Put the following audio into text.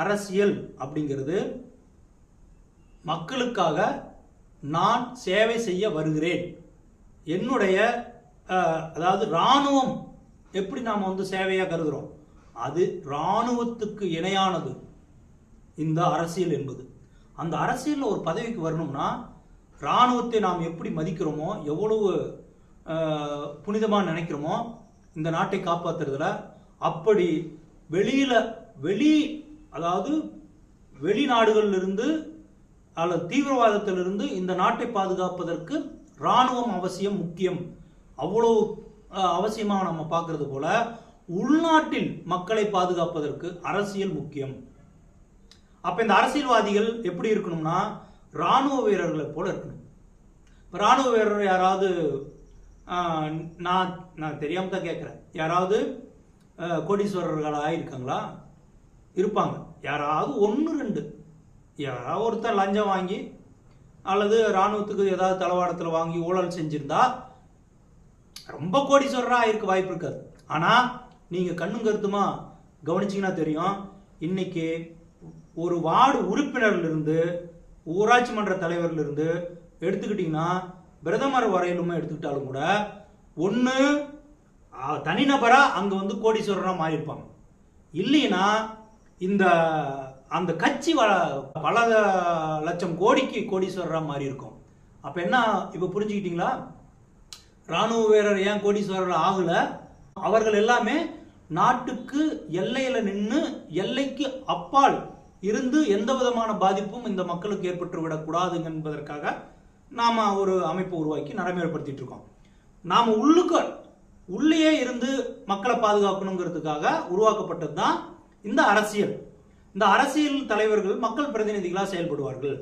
அரசியல் அப்படிங்கிறது மக்களுக்காக நான் சேவை செய்ய வருகிறேன். என்னுடைய அதாவது இராணுவம் எப்படி நாம் சேவையாக கருதுகிறோம், அது இராணுவத்துக்கு இணையானது இந்த அரசியல் என்பது. அந்த அரசியலில் ஒரு பதவிக்கு வரணும்னா இராணுவத்தை நாம் எப்படி மதிக்கிறோமோ, எவ்வளவு புனிதமாக நினைக்கிறோமோ இந்த நாட்டை காப்பாற்றுறதுல, அப்படி அதாவது வெளிநாடுகளிலிருந்து அல்லது தீவிரவாதத்திலிருந்து இந்த நாட்டை பாதுகாப்பதற்கு இராணுவம் அவசியம், முக்கியம். அவ்வளவு அவசியமாக நம்ம பார்க்கறது போல உள்நாட்டில் மக்களை பாதுகாப்பதற்கு அரசியல் முக்கியம். அப்ப இந்த அரசியல்வாதிகள் எப்படி இருக்கணும்னா இராணுவ வீரர்களை போல இருக்கணும். இப்போ இராணுவ வீரர் யாராவது, நான் தெரியாம தான் கேட்குறேன், யாராவது கோடீஸ்வரர்கள் ஆயிருக்காங்களா? இருப்பாங்க. யாராவது 1-2 யாராவது ஒருத்தர் லஞ்சம் வாங்கி அல்லது இராணுவத்துக்கு ஏதாவது தளவாடத்தில் வாங்கி ஊழல் செஞ்சிருந்தா ரொம்ப கோடீஸ்வரராக ஆயிருக்க வாய்ப்பு இருக்காது. ஆனால் நீங்கள் கண்ணும் கருத்துமா கவனிச்சிங்கன்னா தெரியும், இன்னைக்கு ஒரு வார்டு உறுப்பினர்லேருந்து ஊராட்சி மன்ற தலைவர்லேருந்து எடுத்துக்கிட்டிங்கன்னா பிரதமர் வரையிலுமே எடுத்துக்கிட்டாலும் கூட ஒன்று தனிநபராக அங்கே கோடீஸ்வரராக மாறியிருப்பாங்க. இல்லைன்னா அந்த கட்சி பல லட்சம் கோடிக்கு கோடீஸ்வரராக மாறி இருக்கும். அப்போ என்ன இப்போ புரிஞ்சுக்கிட்டீங்களா? இராணுவ வீரர் ஏன் கோடீஸ்வரர் ஆகல? அவர்கள் எல்லாமே நாட்டுக்கு எல்லையில் நின்று எல்லைக்கு அப்பால் இருந்து எந்த விதமான பாதிப்பும் இந்த மக்களுக்கு ஏற்பட்டு விடக்கூடாது என்பதற்காக நாம் ஒரு அமைப்பை உருவாக்கி நடைமுறைப்படுத்திட்டு இருக்கோம். நாம் உள்ளே இருந்து மக்களை பாதுகாக்கணுங்கிறதுக்காக உருவாக்கப்பட்டது தான் இந்த அரசியல். இந்த அரசியல் தலைவர்கள் மக்கள் பிரதிநிதிகளாக செயல்படுவார்கள்.